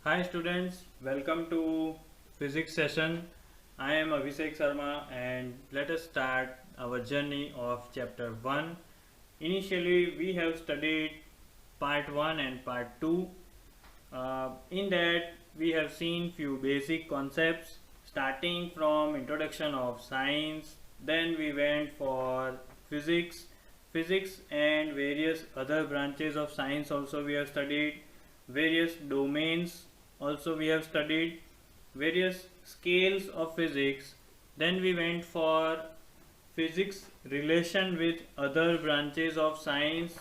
Hi students, welcome to physics session. I am Abhishek Sharma and let us start our journey of chapter 1. Initially we have studied part 1 and part 2. In that we have seen few basic concepts starting from introduction of science, then we went for physics and various other branches of science also we have studied, various domains also we have studied, various scales of physics. Then we went for physics relation with other branches of science,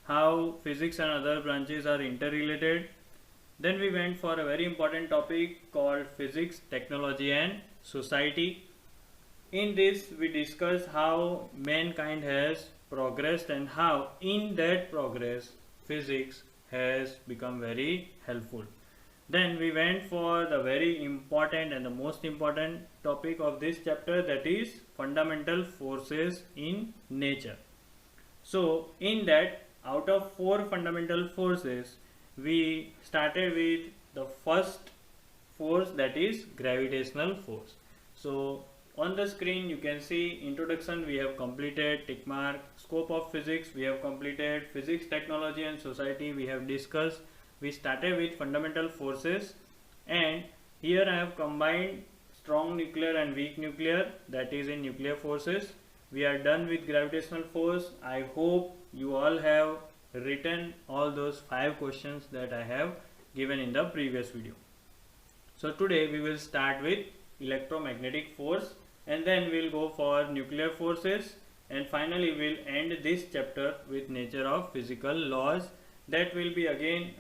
how physics and other branches are interrelated. Then we went for a very important topic called physics, technology and society. In this we discussed how mankind has progressed and how in that progress physics has become very helpful. Then we went for the very important and the most important topic of this chapter, that is fundamental forces in nature. So in that, out of 4 fundamental forces, we started with the first force, that is gravitational force. So on the screen you can see introduction we have completed, tick mark, scope of physics we have completed, physics, technology and society we have discussed. We started with fundamental forces, and here I have combined strong nuclear and weak nuclear, that is in nuclear forces. We are done with gravitational force. I hope you all have written all those 5 questions that I have given in the previous video. So today we will start with electromagnetic force, and then we'll go for nuclear forces, and finally we'll end this chapter with nature of physical laws. That will be again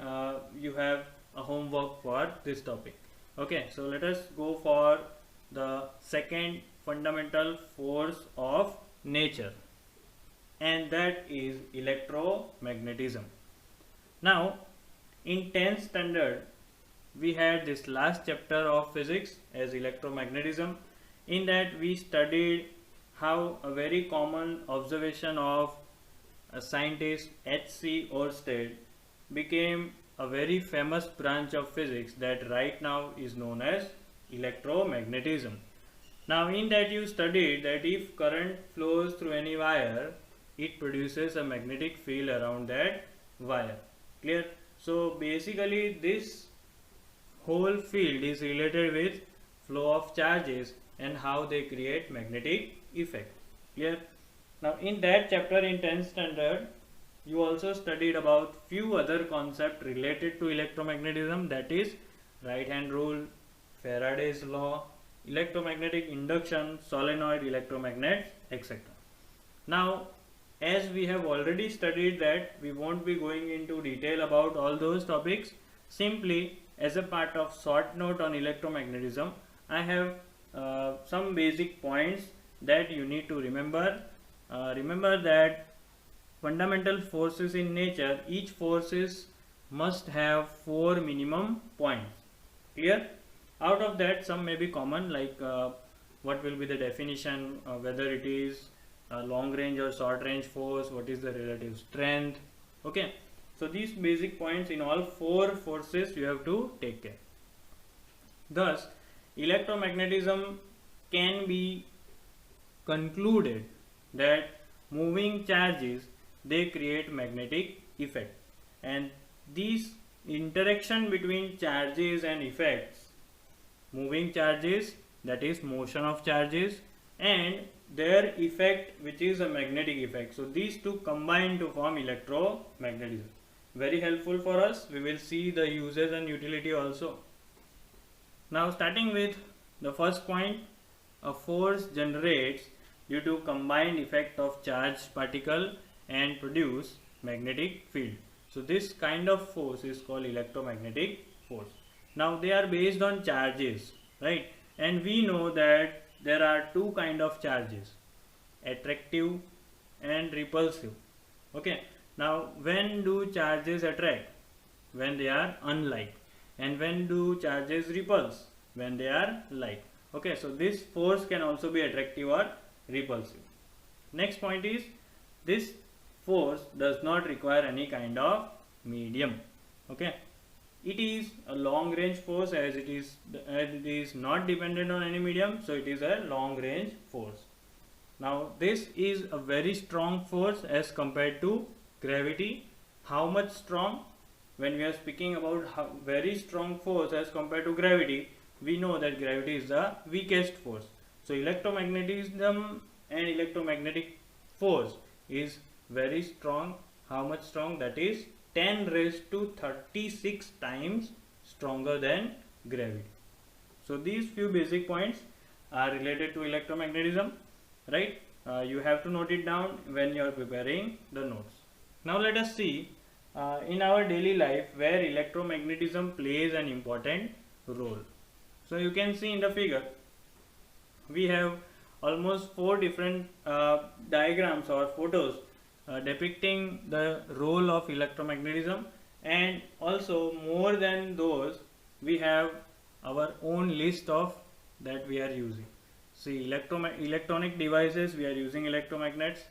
you have a homework for this topic. Okay, so let us go for the second fundamental force of nature, and that is electromagnetism. Now in 10th standard we had this last chapter of physics as electromagnetism. In that we studied how a very common observation of a scientist H.C. Ørsted became a very famous branch of physics that right now is known as electromagnetism. Now in that you studied that if current flows through any wire, it produces a magnetic field around that wire. Clear? So basically this whole field is related with flow of charges and how they create magnetic effect. Clear? Now in that chapter in 10th standard you also studied about few other concepts related to electromagnetism, that is right hand rule, Faraday's law, electromagnetic induction, solenoid electromagnets, etc. Now as we have already studied that, we won't be going into detail about all those topics. Simply as a part of short note on electromagnetism, I have some basic points that you need to remember. Remember that fundamental forces in nature, each forces must have 4 minimum points. Clear? Out of that some may be common, like what will be the definition, whether it is long range or short range force, what is the relative strength. Okay, so these basic points in all 4 forces you have to take care. Thus electromagnetism can be concluded that moving charges, they create magnetic effect, and these interaction between charges and effects, moving charges, that is motion of charges, and their effect, which is a magnetic effect. So these two combine to form electromagnetism. Very helpful for us. We will see the uses and utility also. Now starting with the first point, a force generates due to combined effect of charged particle and produce magnetic field. So this kind of force is called electromagnetic force. Now they are based on charges, right? And we know that there are 2 kind of charges, attractive and repulsive. Okay, now when do charges attract? When they are unlike. And when do charges repulse? When they are like. Okay, so this force can also be attractive or repulsive. Next point is, this force does not require any kind of medium. Okay, it is a long range force, as it is not dependent on any medium, so it is a long range force. Now this is a very strong force as compared to gravity. How much strong? When we are speaking about very strong force as compared to gravity, we know that gravity is the weakest force. So electromagnetism and electromagnetic force is very strong. How much strong? That is 10 raised to 36 times stronger than gravity. So these few basic points are related to electromagnetism, right? You have to note it down when you are preparing the notes. Now let us see in our daily life where electromagnetism plays an important role. So you can see in the figure we have almost 4 different diagrams or photos depicting the role of electromagnetism, and also more than those we have our own list of that we are using. See, electronic devices, we are using electromagnets,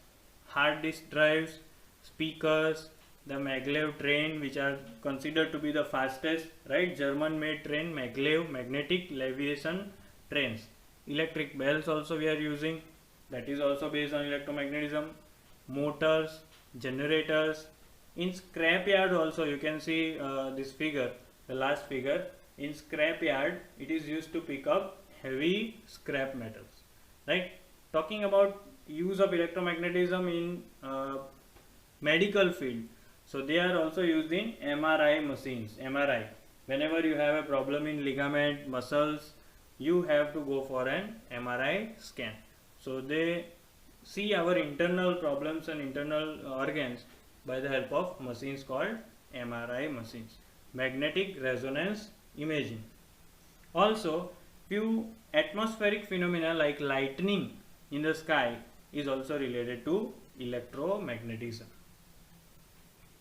hard disk drives, speakers, the maglev train, which are considered to be the fastest, right? German made train, maglev, magnetic levitation trains. Electric bells also we are using, that is also based on electromagnetism. Motors, generators. In scrapyard also you can see this figure, the last figure. In scrapyard it is used to pick up heavy scrap metals, right? Talking about use of electromagnetism in medical field, so they are also used in MRI machines. MRI, whenever you have a problem in ligament, muscles, you have to go for an MRI scan. So they see our internal problems and internal organs by the help of machines called MRI machines, magnetic resonance imaging. Also, few atmospheric phenomena like lightning in the sky is also related to electromagnetism.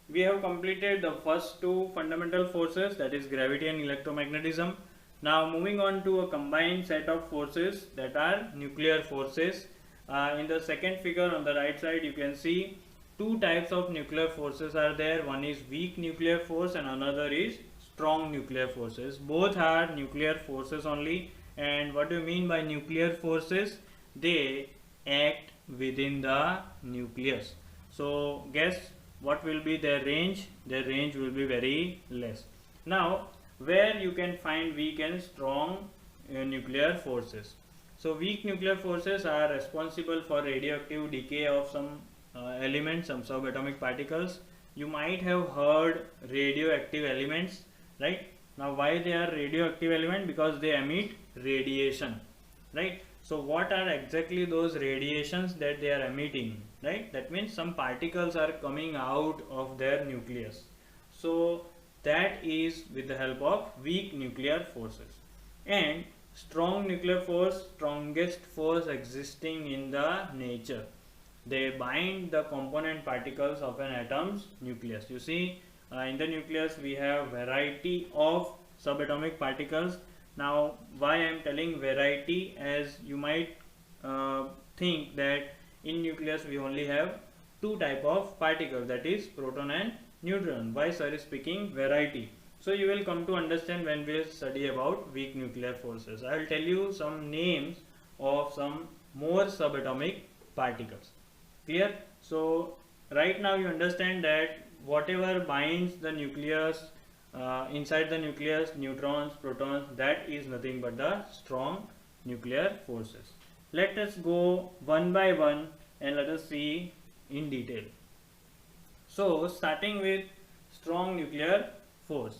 We have completed the first 2 fundamental forces, that is gravity and electromagnetism. Now moving on to a combined set of forces, that are nuclear forces. In the second figure on the right side you can see 2 types of nuclear forces are there. One is weak nuclear force and another is strong nuclear forces. Both are nuclear forces only. And what do you mean by nuclear forces? They act within the nucleus. So guess what will be their range? Their range will be very less. Now where you can find weak and strong nuclear forces? So weak nuclear forces are responsible for radioactive decay of some elements, some subatomic particles. You might have heard radioactive elements, right? Now why they are radioactive element? Because they emit radiation, right? So what are exactly those radiations that they are emitting, right? That means some particles are coming out of their nucleus. So that is with the help of weak nuclear forces. And strong nuclear force, strongest force existing in the nature. They bind the component particles of an atom's nucleus. You see, in the nucleus we have variety of subatomic particles. Now why I am telling variety, as you might think that in nucleus we only have 2 type of particles, that is proton and neutron. Why sir is speaking variety? So you will come to understand when we study about weak nuclear forces. I will tell you some names of some more subatomic particles. Clear? So right now you understand that whatever binds the nucleus, inside the nucleus, neutrons, protons, that is nothing but the strong nuclear forces. Let us go one by one and let us see in detail. So starting with strong nuclear force.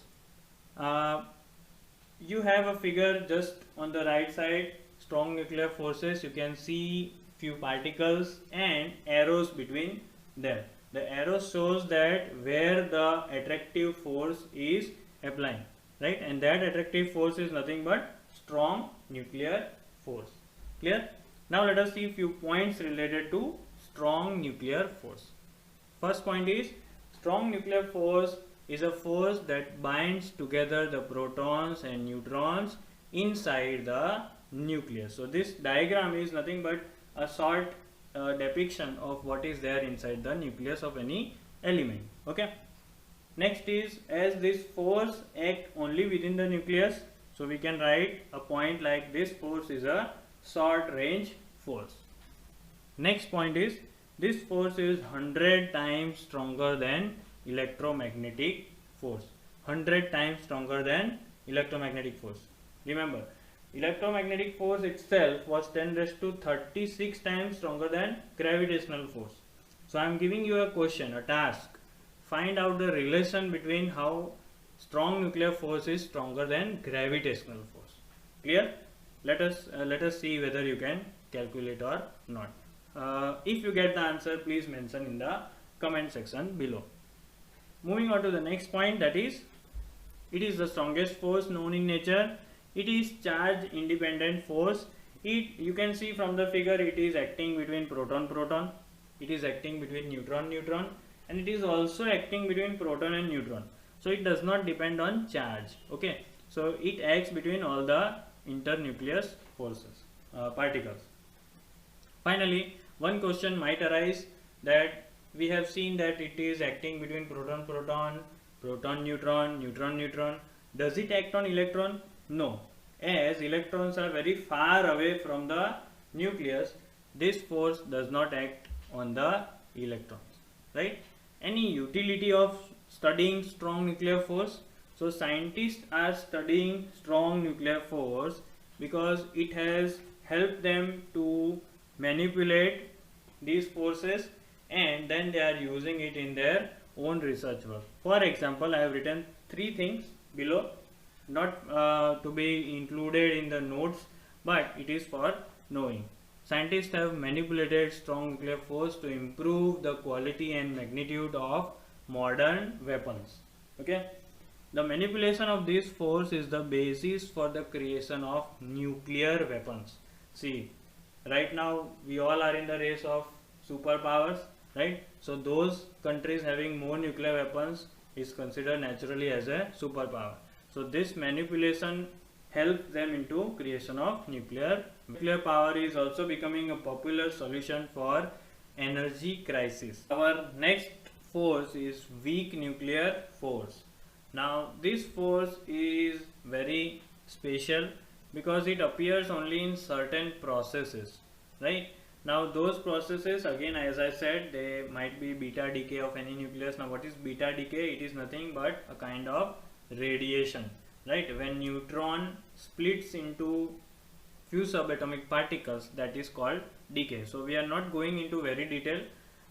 You have a figure just on the right side, strong nuclear forces. You can see few particles and arrows between them. The arrow shows that where the attractive force is applying, right? And that attractive force is nothing but strong nuclear force. Clear? Now let us see few points related to strong nuclear force. First point is, strong nuclear force is a force that binds together the protons and neutrons inside the nucleus. So this diagram is nothing but a short depiction of what is there inside the nucleus of any element. Okay. Next is, as this force act only within the nucleus, so we can write a point like this force is a short range force. Next point is, this force is 100 times stronger than electromagnetic force. 100 times stronger than electromagnetic force. Remember, electromagnetic force itself was 10 raised to 36 times stronger than gravitational force. So I am giving you a question, a task. Find out the relation between how strong nuclear force is stronger than gravitational force. Clear? Let us see whether you can calculate or not. If you get the answer, please mention in the comment section below. Moving on to the next point, that is, it is the strongest force known in nature. It is charge independent force. You can see from the figure, it is acting between proton, it is acting between neutron, and it is also acting between proton and neutron. So it does not depend on charge. Okay, so it acts between all the internucleus forces, particles. Finally, one question might arise that we have seen that it is acting between proton, neutron. Does it act on electron? No. As electrons are very far away from the nucleus, this force does not act on the electrons, right? Any utility of studying strong nuclear force? So scientists are studying strong nuclear force because it has helped them to manipulate these forces, and then they are using it in their own research work. For example, I have written 3 things below, not to be included in the notes, but it is for knowing. Scientists have manipulated strong nuclear force to improve the quality and magnitude of modern weapons. Okay, the manipulation of this force is the basis for the creation of nuclear weapons. See, right now we all are in the race of superpowers, right? So those countries having more nuclear weapons is considered naturally as a superpower. So this manipulation helps them into creation of nuclear power is also becoming a popular solution for energy crisis. Our next force is weak nuclear force. Now this force is very special because it appears only in certain processes, right? Now those processes, again, as I said, they might be beta decay of any nucleus. Now what is beta decay? It is nothing but a kind of radiation, right? When neutron splits into few subatomic particles, that is called decay. So we are not going into very detail,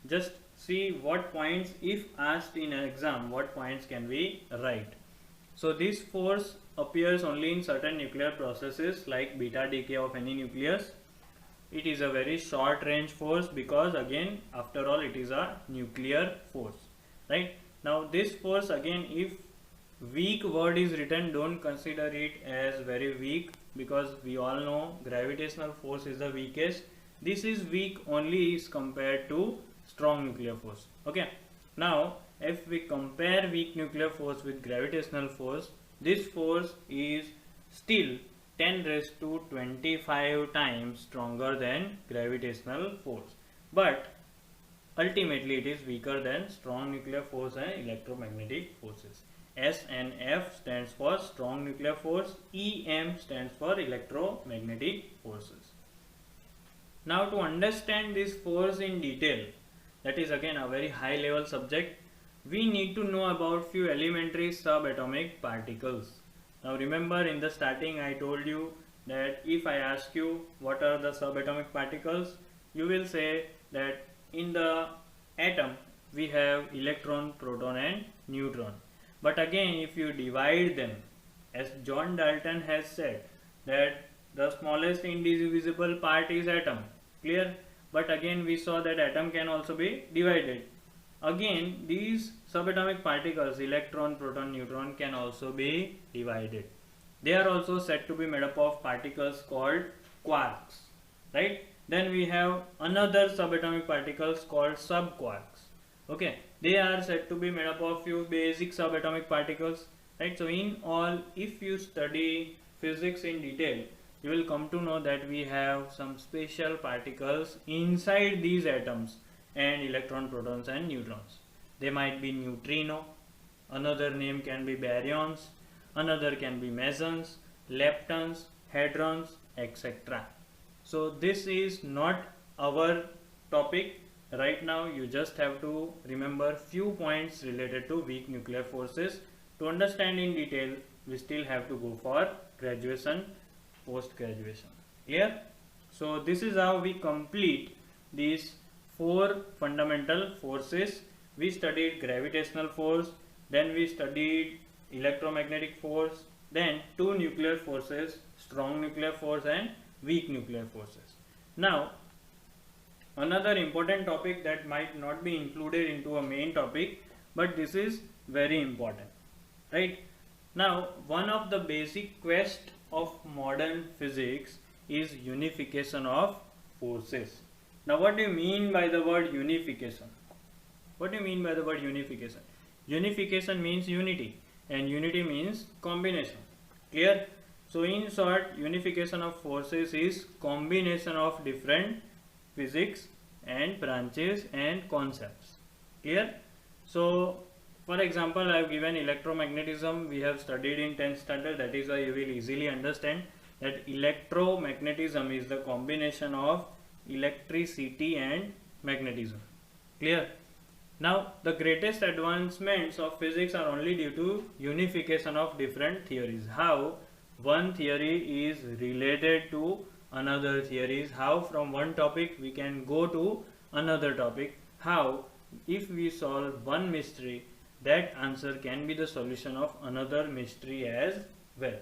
just see what points, if asked in an exam, what points can we write. So this force appears only in certain nuclear processes like beta decay of any nucleus. It is a very short range force because, again, after all, it is a nuclear force, right? Now this force, again, if weak word is written, don't consider it as very weak, because we all know gravitational force is the weakest. This is weak only is compared to strong nuclear force. Okay, now if we compare weak nuclear force with gravitational force, this force is still 10 raised to 25 times stronger than gravitational force, but ultimately it is weaker than strong nuclear force and electromagnetic forces. S and F stands for strong nuclear force, EM stands for electromagnetic forces. Now to understand this force in detail, that is again a very high level subject, we need to know about few elementary subatomic particles. Now remember, in the starting I told you that if I ask you what are the subatomic particles, you will say that in the atom we have electron, proton and neutron. But again, if you divide them, as John Dalton has said, that the smallest indivisible part is atom, clear? But again we saw that atom can also be divided. Again, these subatomic particles, electron, proton, neutron, can also be divided. They are also said to be made up of particles called quarks, right? Then we have another subatomic particles called subquarks. Okay, they are said to be made up of few basic subatomic particles, right? So in all, if you study physics in detail, you will come to know that we have some special particles inside these atoms and electron, protons and neutrons. They might be neutrino, another name can be baryons, another can be mesons, leptons, hadrons, etc. So this is not our topic right now. You just have to remember few points related to weak nuclear forces. To understand in detail, we still have to go for graduation, post graduation. Clear? So this is how we complete these four fundamental forces. We studied gravitational force, then we studied electromagnetic force, then two nuclear forces, strong nuclear force and weak nuclear forces. Now another important topic that might not be included into a main topic, but this is very important, right? Now one of the basic quest of modern physics is unification of forces. Now what do you mean by the word unification? What do you mean by the word unification? Unification means unity and unity means combination. Clear? So in short, unification of forces is combination of different physics and branches and concepts. Clear? So for example, I have given electromagnetism. We have studied in 10th standard. That is why you will easily understand that electromagnetism is the combination of electricity and magnetism. Clear? Now the greatest advancements of physics are only due to unification of different theories. How one theory is related to another theories, how from one topic we can go to another topic, how if we solve one mystery, that answer can be the solution of another mystery as well.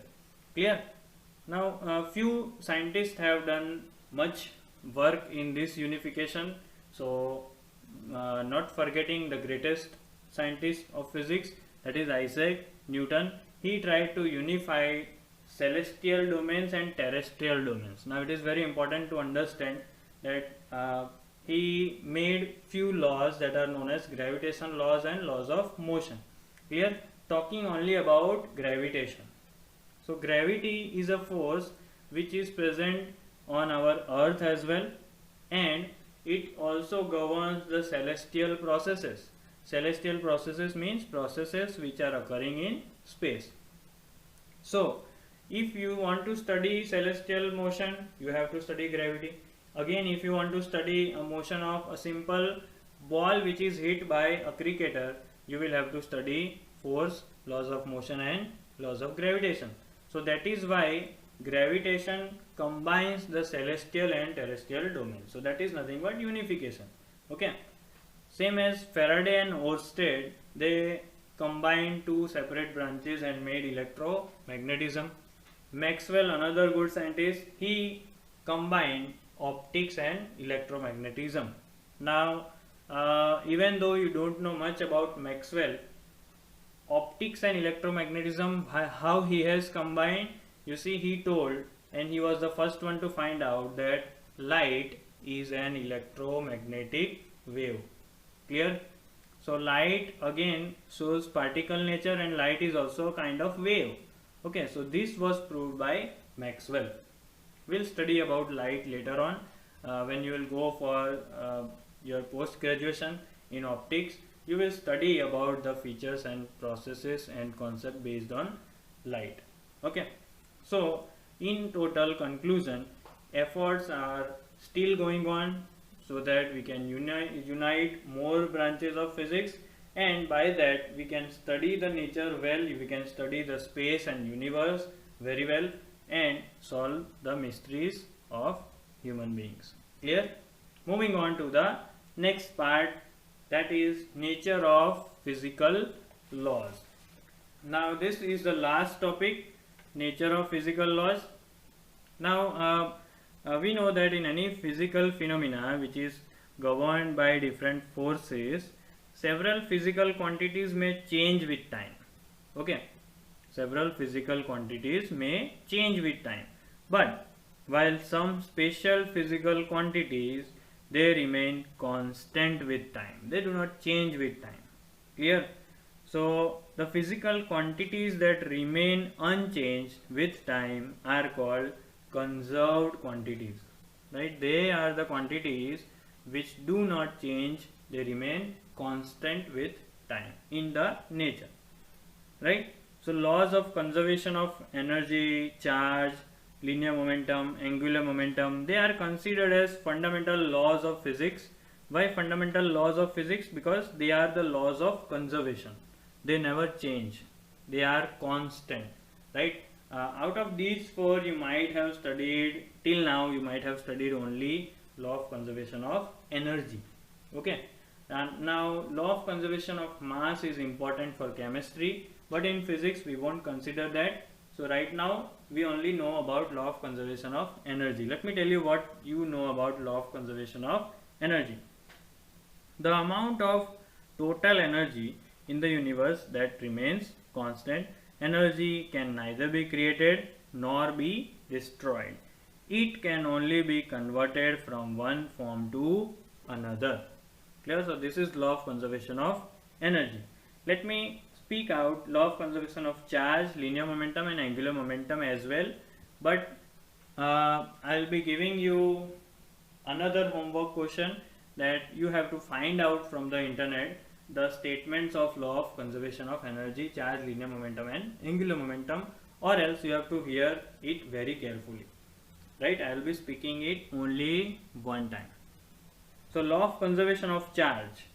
Clear? Now a few scientists have done much work in this unification. So not forgetting the greatest scientist of physics, that is Isaac Newton. He tried to unify celestial domains and terrestrial domains. Now it is very important to understand that he made few laws that are known as gravitation laws and laws of motion. We are talking only about gravitation. So gravity is a force which is present on our earth as well, and it also governs the celestial processes. Celestial processes means processes which are occurring in space. So if you want to study celestial motion, you have to study gravity. Again, if you want to study a motion of a simple ball which is hit by a cricketer, you will have to study force, laws of motion and laws of gravitation. So that is why gravitation combines the celestial and terrestrial domains. So that is nothing but unification. Okay. Same as Faraday and Oersted, they combined two separate branches and made electromagnetism. Maxwell, another good scientist, he combined optics and electromagnetism. Now even though you don't know much about Maxwell, optics and electromagnetism, how he has combined, you see, he told, and he was the first one to find out, that light is an electromagnetic wave. Clear? So light again shows particle nature, and light is also a kind of wave. Okay, so this was proved by Maxwell. We'll study about light later on when you will go for your post graduation in optics. You will study about the features and processes and concept based on light. Okay, so in total conclusion, efforts are still going on so that we can unite more branches of physics, and by that we can study the nature well, we can study the space and universe very well, and solve the mysteries of human beings. Clear? Moving on to the next part, that is nature of physical laws. Now this is the last topic, nature of physical laws. Now we know that in any physical phenomena which is governed by different forces, several physical quantities may change with time. Okay, several physical quantities may change with time, but while some special physical quantities, they remain constant with time. They do not change with time. Clear? So the physical quantities that remain unchanged with time are called conserved quantities. Right? They are the quantities which do not change. They remain constant with time in the nature. right? So laws of conservation of energy, charge, linear momentum, angular momentum, they are considered as fundamental laws of physics. Why fundamental laws of physics? Because they are the laws of conservation. They never change. They are constant, right? Out of these four, you might have studied till now. You might have studied only law of conservation of energy. Okay. And now law of conservation of mass is important for chemistry, but in physics we won't consider that. So right now we only know about law of conservation of energy. Let me tell you what you know about law of conservation of energy. The amount of total energy in the universe that remains constant. Energy can neither be created nor be destroyed. It can only be converted from one form to another. Clear? So this is law of conservation of energy. Let me speak out law of conservation of charge, linear momentum and angular momentum as well. But I'll be giving you another homework question that you have to find out from the internet the statements of law of conservation of energy, charge, linear momentum and angular momentum, or else you have to hear it very carefully. Right? I will be speaking it only one time. So law of conservation of charge.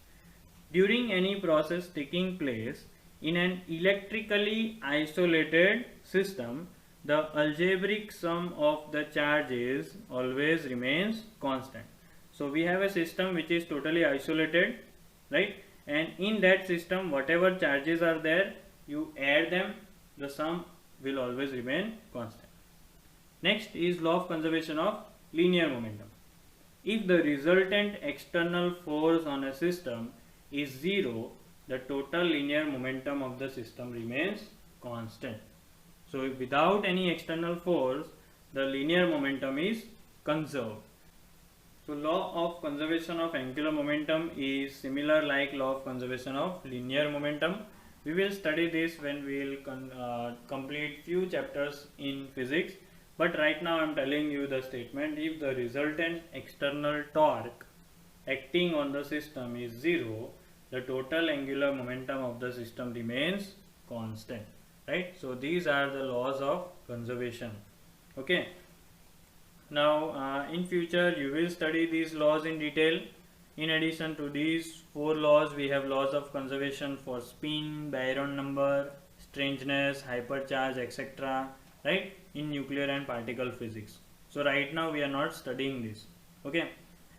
During any process taking place in an electrically isolated system, the algebraic sum of the charges always remains constant. So we have a system which is totally isolated, right? And in that system, whatever charges are there, you add them, the sum will always remain constant. Next is law of conservation of linear momentum. If the resultant external force on a system is 0, the total linear momentum of the system remains constant. So without any external force, the linear momentum is conserved. So law of conservation of angular momentum is similar like law of conservation of linear momentum. We will study this when we will complete few chapters in physics. But right now I am telling you the statement: if the resultant external torque acting on the system is 0, the total angular momentum of the system remains constant. Right? So these are the laws of conservation. Okay. Now in future you will study these laws in detail. In addition to these four laws, we have laws of conservation for spin, Byron number, strangeness, hypercharge, etc. Right, in nuclear and particle physics. So right now we are not studying this. Okay.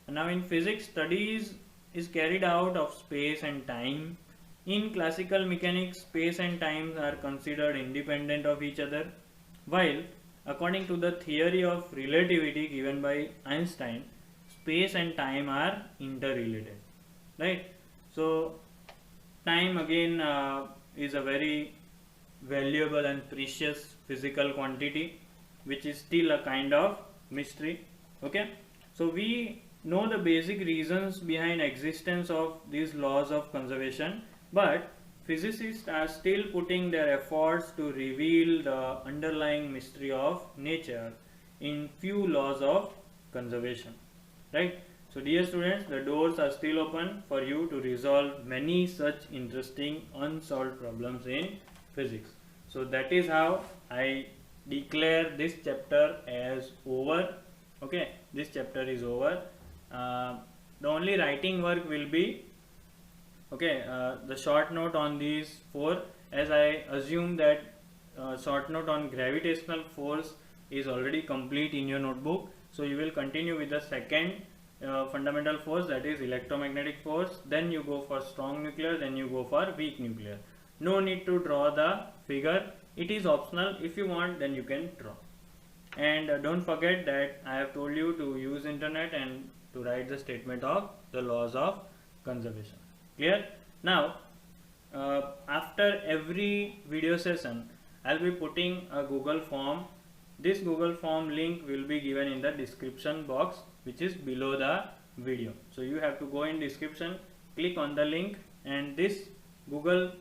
And now in physics, studies is carried out of space and time. In classical mechanics, space and time are considered independent of each other, while according to the theory of relativity given by Einstein, space and time are interrelated. Right. So time again is a very valuable and precious physical quantity which is still a kind of mystery. Okay. So we know the basic reasons behind existence of these laws of conservation, but physicists are still putting their efforts to reveal the underlying mystery of nature in few laws of conservation. Right? So dear students, the doors are still open for you to resolve many such interesting unsolved problems in physics. So that is how I declare this chapter as over. Okay, this chapter is over. The only writing work will be the short note on these four, as I assume that short note on gravitational force is already complete in your notebook. So you will continue with the second fundamental force, that is electromagnetic force. Then you go for strong nuclear, then you go for weak nuclear. No need to draw the figure. It is optional. If you want, then you can draw. And don't forget that I have told you to use internet and to write the statement of the laws of conservation. Clear? Now, after every video session, I'll be putting a Google form. This Google form link will be given in the description box, which is below the video. So you have to go in description, click on the link, and this Google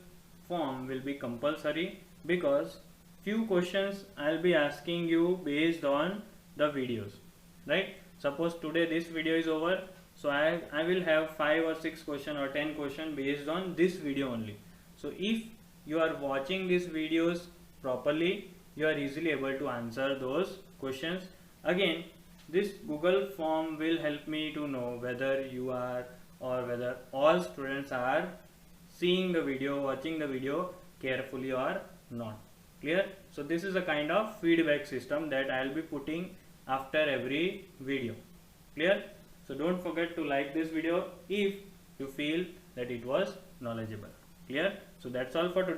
form will be compulsory because few questions I'll be asking you based on the videos. Right? Suppose today this video is over, so I will have 5 or 6 question or 10 question based on this video only. So if you are watching these videos properly, you are easily able to answer those questions. Again, this Google form will help me to know whether you are or whether all students are seeing the video, watching the video carefully or not. Clear? So this is a kind of feedback system that I will be putting after every video. Clear? So don't forget to like this video if you feel that it was knowledgeable. Clear? So that's all for today.